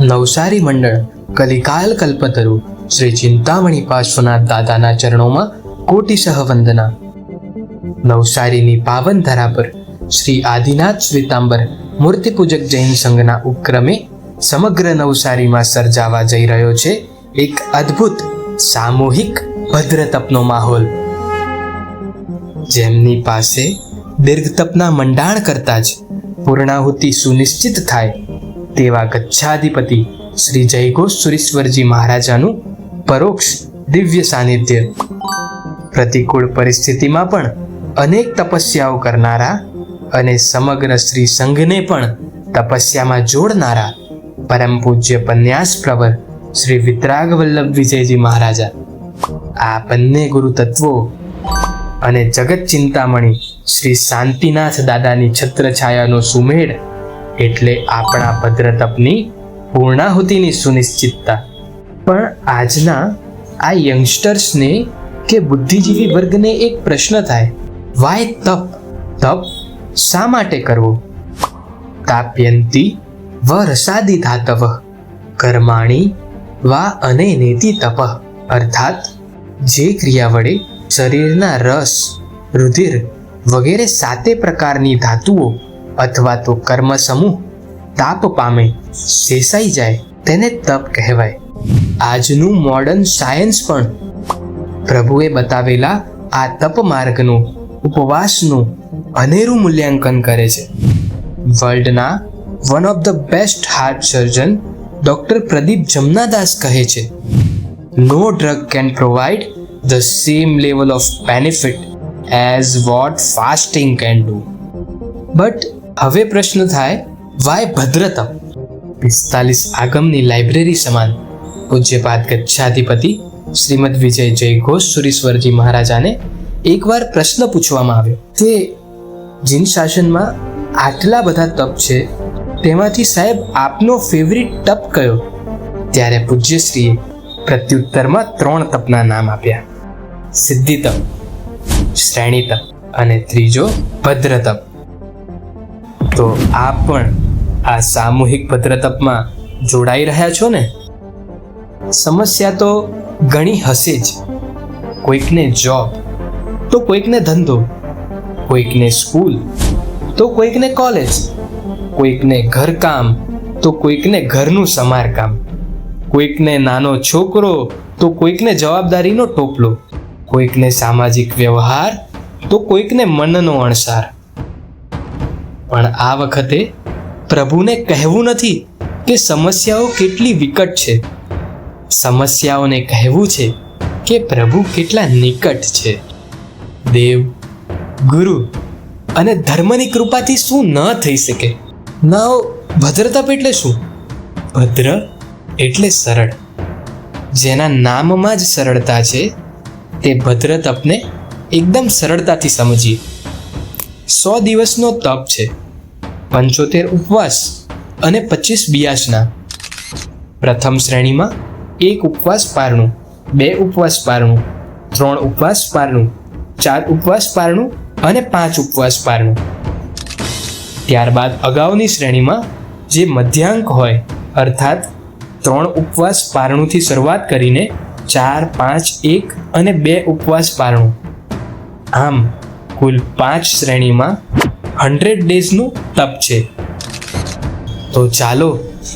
નવસારી મંડળ કલિકાલ કલ્પતરુ શ્રી ચિંતામણી પાર્શ્વનાથ દાદાના ચરણોમાં કોટિશઃ વંદના. નવસારીની પાવન ધરા પર શ્રી આદિનાથ શ્વેતાંબર મૂર્તિપૂજક જૈન સંઘના ઉપક્રમે સમગ્ર નવસારીમાં સર્જાવા જઈ રહ્યો છે એક અદ્ભુત સામૂહિક ભદ્ર તપનો માહોલ. જેમની પાસે દીર્ઘ તપના મંડાણ કરતા જ પૂર્ણાહુતિ સુનિશ્ચિત થાય તેવા ગચ્છાધિપતિ શ્રી જયઘોષ સુરીશ્વરજી મહારાજાનું પરોક્ષ દિવ્ય સાનિધ્ય. પ્રતિકૂળ પરિસ્થિતિમાં પણ અનેક તપસ્યાઓ કરનારા અને સમગ્ર શ્રી સંઘને પણ તપસ્યામાં જોડનારા પરમ પૂજ્ય પન્યાસ પ્રવર શ્રી વિતરાગ વલ્લભ વિજયજી મહારાજા. આ બંને ગુરુ તત્વો અને જગત ચિંતામણી શ્રી શાંતિનાથ દાદાની છત્રછાયાનો સુમેળ એટલે આપણા ભદ્ર તપની પૂર્ણાહુતિની સુનિશ્ચિતતા. પણ આજના આ યંગસ્ટર્સને કે બુદ્ધિજીવી વર્ગને એક પ્રશ્ન થાય, વાય તપ? તપ શા માટે કરવો? તાપ્યંતી વ રસાદી ધાતવ કર્માણી વા અનેનેતિ તપ. અર્થાત જે ક્રિયા વડે શરીરના રસ, રુધિર વગેરે 7 પ્રકારની ધાતુઓ અથવા તો કર્મ સમૂહ તાપ પામે, શેષાઈ જાય તેને તપ કહેવાય. આજનું મોડર્ન સાયન્સ પણ પ્રભુએ બતાવેલા આ તપ માર્ગનું, ઉપવાસનું અનેરું મૂલ્યાંકન કરે છે. વર્લ્ડના one of the best heart surgeon doctor Pradeep Jamnadas કહે છે, no drug can provide the same level of benefit as what fasting can do. But હવે પ્રશ્ન થાય, વાય ભદ્ર તપ? 45 આગમની લાઇબ્રેરી સમાન પૂજ્યપાદ ગચ્છાધિપતિ શ્રીમદ વિજય જયઘોષ સુરીશ્વરજી મહારાજાને એકવાર પ્રશ્ન પૂછવામાં આવ્યો કે જીન શાસનમાં આટલા બધા તપ છે, તેમાંથી સાહેબ આપનો ફેવરિટ તપ કયો? ત્યારે પૂજ્યશ્રીએ પ્રત્યુત્તરમાં 3 તપના નામ આપ્યા: સિદ્ધિ તપ, શ્રેણી તપ અને ત્રીજો ભદ્ર તપ. તો આપ પણ આ સામૂહિક ભદ્ર તપમાં જોડાઈ રહ્યા છો ને? સમસ્યા તો ઘણી હશે જ. કોઈકને જોબ તો કોઈકને ધંધો, કોઈકને સ્કૂલ તો કોઈકને કોલેજ, કોઈકને ઘરકામ તો કોઈકને ઘરનું સમારકામ, કોઈકને નાનો છોકરો તો કોઈકને જવાબદારીનો ટોપલો, કોઈકને સામાજિક વ્યવહાર તો કોઈકને મનનો અણસાર. પણ આ વખતે પ્રભુને કહેવું નથી કે સમસ્યાઓ કેટલી વિકટ છે, સમસ્યાઓને કહેવું છે કે પ્રભુ કેટલા નિકટ છે. દેવ, ગુરુ અને ધર્મની કૃપાથી શું ન થઈ શકે? નાઓ ભદ્ર તપ એટલે શું? ભદ્ર એટલે સરળ. જેના નામમાં જ સરળતા છે તે ભદ્ર તપને એકદમ સરળતાથી સમજીએ. 100 દિવસનો તપ છે, 75 ઉપવાસ અને 25 બિયાસના. પ્રથમ શ્રેણીમાં 1 ઉપવાસ પારણું, 2 ઉપવાસ પારણું, 3 ઉપવાસ પારણું, 4 ઉપવાસ પારણું અને 5 ઉપવાસ પારણું. ત્યારબાદ અગાઉની શ્રેણીમાં જે મધ્યાંક હોય, અર્થાત 3 ઉપવાસ પારણુંથી શરૂઆત કરીને 4, 5, 1 અને 2 ઉપવાસ પારણું. આમ કુલ 5 શ્રેણીમાં 100 ડેઝનું તપ છે. તો ચાલો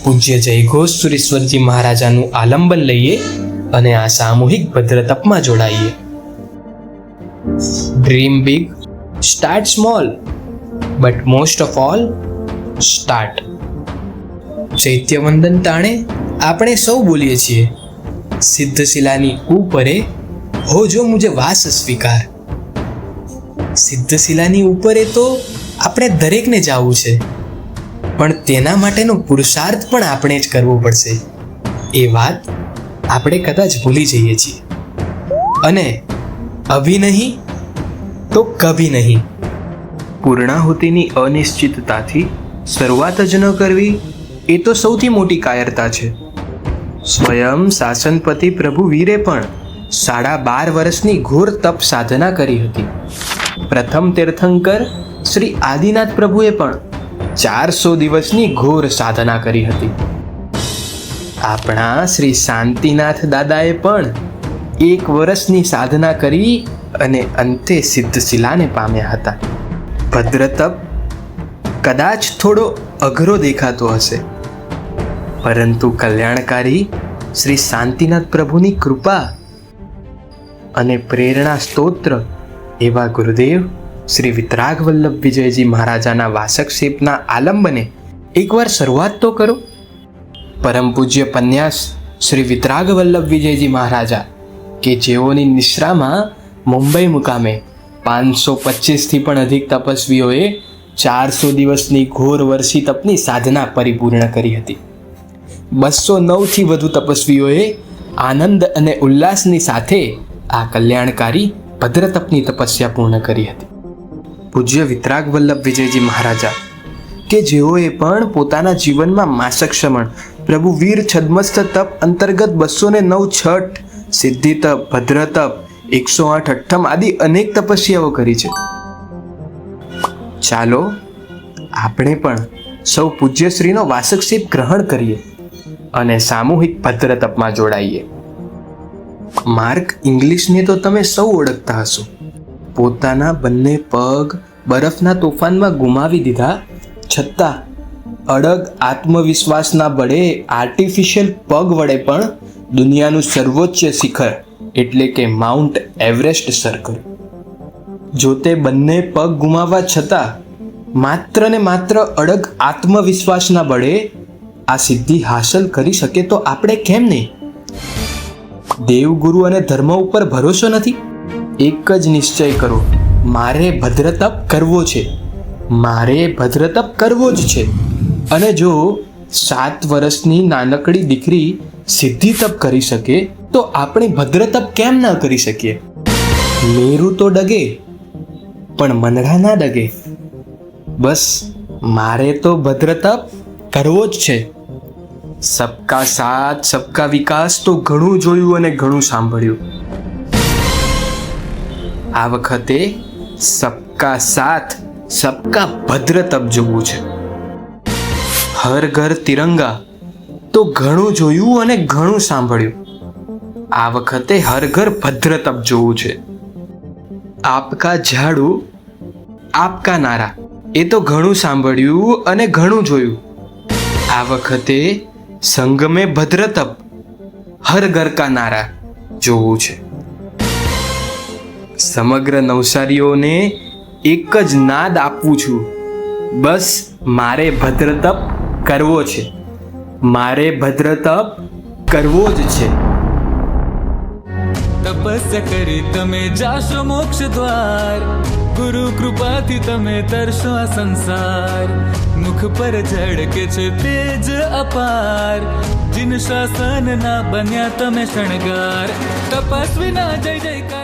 પૂજ્ય જયઘોષ સુરીશ્વરજી મહારાજાનું આલંબન લઈએ અને આ સામૂહિક ભદ્ર તપમાં જોડાઈએ. Dream big, start small, but most of all start. ચૈત્યવંદન તાણે આપણે સૌ બોલીએ છીએ, સિદ્ધશિલાની ઉપરે હો જો મુજે વાસ સ્વીકાર. સિદ્ધશિલાની ઉપરે તો આપણે દરેકને જવું છે, પણ તેના માટેનો પુરુષાર્થ પણ આપણે જ કરવો પડશે. એ વાત આપણે કદાચ ભૂલી જઈએ છીએ. અને અભી નહીં તો કભી નહીં. પૂર્ણાહુતિની અનિશ્ચિતતાથી શરૂઆત જ ન કરવી એ તો સૌથી મોટી કાયરતા છે. સ્વયં શાસનપતિ પ્રભુ વીરે પણ 12.5 વર્ષની ઘોર તપ સાધના કરી હતી. પ્રથમ તીર્થંકર શ્રી આદિનાથ પ્રભુએ પણ 400 દિવસની ઘોર સાધના કરી હતી. આપણા શ્રી શાંતિનાથ દાદાએ પણ 1 વર્ષની સાધના કરી અને અંતે સિદ્ધશિલાને પામ્યા હતા. ભદ્રતપ કદાચ થોડો અઘરો દેખાતો હશે, પરંતુ કલ્યાણકારી શ્રી શાંતિનાથ પ્રભુની કૃપા અને પ્રેરણા સ્તોત્ર એવા ગુરુદેવ શ્રી વિતરાગ વલ્લભ વિજયજી મહારાજાના વાસકશેપના આલંબને એકવાર શરૂઆત તો કરો. પરમ પૂજ્ય પન્યાસ શ્રી વિતરાગ વલ્લભ વિજયજી મહારાજા કે જેઓની નિશ્રામાં મુંબઈ મુકામે 525થી પણ અધિક તપસ્વીઓએ 400 દિવસની ઘોર વર્ષી તપની સાધના પરિપૂર્ણ કરી હતી. 209થી વધુ તપસ્વીઓએ આનંદ અને ઉલ્લાસની સાથે આ કલ્યાણકારી ભદ્રતપની તપસ્યા પૂર્ણ કરી હતી. પૂજ્ય વિતરાગ વલ્લભ વિજયજી મહારાજા કે જેઓએ પણ પોતાના જીવનમાં માસક શમણ, પ્રભુ વીર છદ્મસ્ત તપ અંતર્ગત 209 છઠ, સિદ્ધિ તપ, ભદ્ર તપ, 108 અઠ્ઠમ આદિ અનેક તપસ્યાઓ કરી છે. ચાલો આપણે પણ સૌ પૂજ્યશ્રીનો વાસકશેપ ગ્રહણ કરીએ અને સામૂહિક ભદ્ર તપમાં જોડાઈએ. માર્ક ઇંગ્લિશને તો તમે સૌ ઓળખતા હશો. પોતાના બંને પગ બરફના તોફાનમાં ગુમાવી દીધા છતાં અડગ આત્મવિશ્વાસના બળે આર્ટિફિશિયલ પગ વડે પણ દુનિયાનું સર્વોચ્ચ શિખર એટલે કે માઉન્ટ એવરેસ્ટ સર કર્યું. જો તે બંને પગ ગુમાવવા છતાં માત્ર ને માત્ર અડગ આત્મવિશ્વાસના બળે આ સિદ્ધિ હાંસલ કરી શકે તો આપણે કેમ નહીં? દેવગુરુ અને ધર્મ ઉપર ભરોસો નથી? એક જ નિશ્ચય કરો, મારે ભદ્રતપ કરવો છે, મારે ભદ્રતપ કરવો જ છે. અને જો 7 વર્ષની નાનકડી દીકરી સિદ્ધિ તપ કરી શકે તો આપણે ભદ્રતપ કેમ ન કરી શકીએ? મેરુ તો ડગે પણ મનડા ના ડગે. બસ મારે તો ભદ્રતપ કરવો જ છે. સબકા સાથ સબકા વિકાસ તો ઘણું જોયું અને ઘણું સાંભળ્યું. આ વખતે સબકા સાથ સબકા ભદ્રતપ જોવું છે. હર ઘર તિરંગા તો ઘણું જોયું અને ઘણું સાંભળ્યું. આ વખતે હર ઘર ભદ્રતપ જોવું છે. આપકા ઝાડુ આપકા નારા એ તો ઘણું સાંભળ્યું અને ઘણું જોયું. આ વખતે સંગમે ભદ્રતપ હર ઘર કા નારા જોવું છે. સમગ્ર નવસારીઓને એક જ નાદ આપું છું, બસ મારે ભદ્રતપ કરવો છે, મારે ભદ્રતપ કરવો જ છે. તપસ્યા કરી તમે જાશો મોક્ષ દ્વાર, ગુરુ કૃપાથી તમે તરશો આ સંસાર. મુખ પર ઝળકે છે તેજ અપાર, જીન શાસન ના બન્યા તમે શણગાર. તપસ્વીના જય જયકાર.